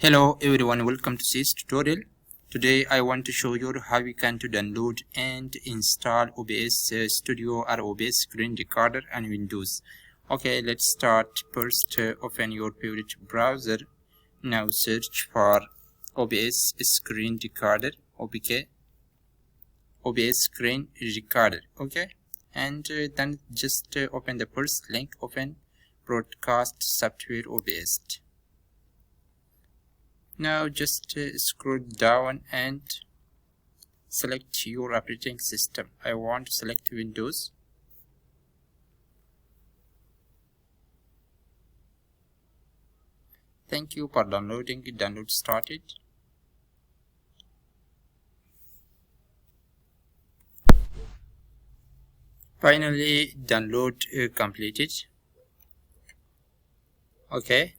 Hello everyone, welcome to this tutorial. Today I want to show you how you can download and install OBS Studio or OBS Screen Recorder on Windows. Okay, let's start. First, open your favorite browser. Now search for OBS Screen Recorder, OBS Screen Recorder. Okay, and then just open the first link. Open Broadcast Software OBS. Now just scroll down and select your operating system. I want to select Windows. Thank you for downloading. Download started. Finally, download completed. Okay.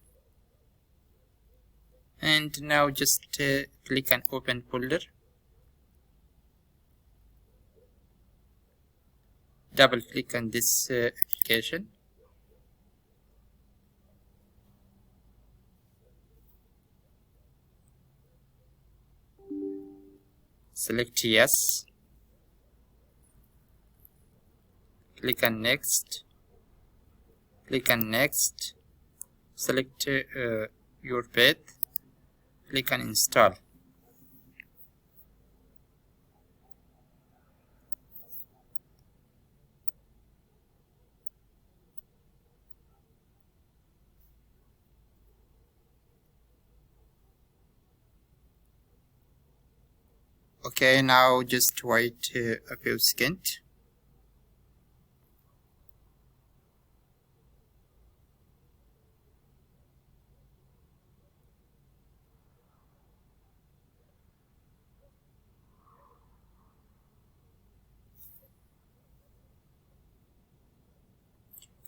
And now just click on open folder. Double click on this application. Select yes. Click on next. Click on next. Select your path. Click on install. Okay, now just wait a few seconds.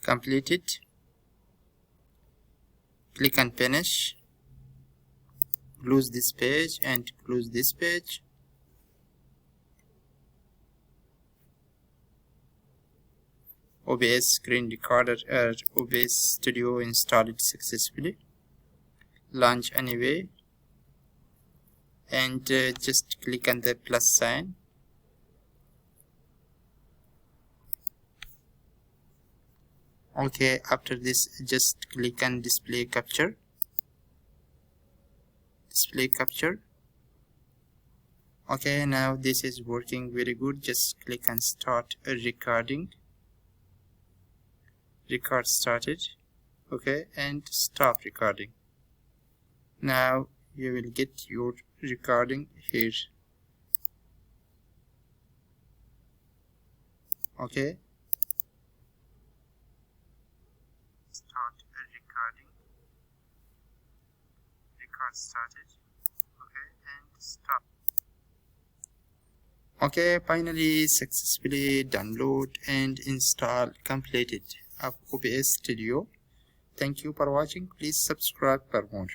Completed. Click on finish. Close this page and close this page. OBS Screen Recorder OBS Studio installed successfully. Launch anyway. And just click on the plus sign. Okay, after this just click on display capture. Okay, now this is working very good. Just click on start recording. Record started. Okay, and stop recording. Now you will get your recording here. Okay, start recording. Record started. Okay, and stop. Okay, finally successfully download and install completed of OBS Studio. Thank you for watching. Please subscribe for more.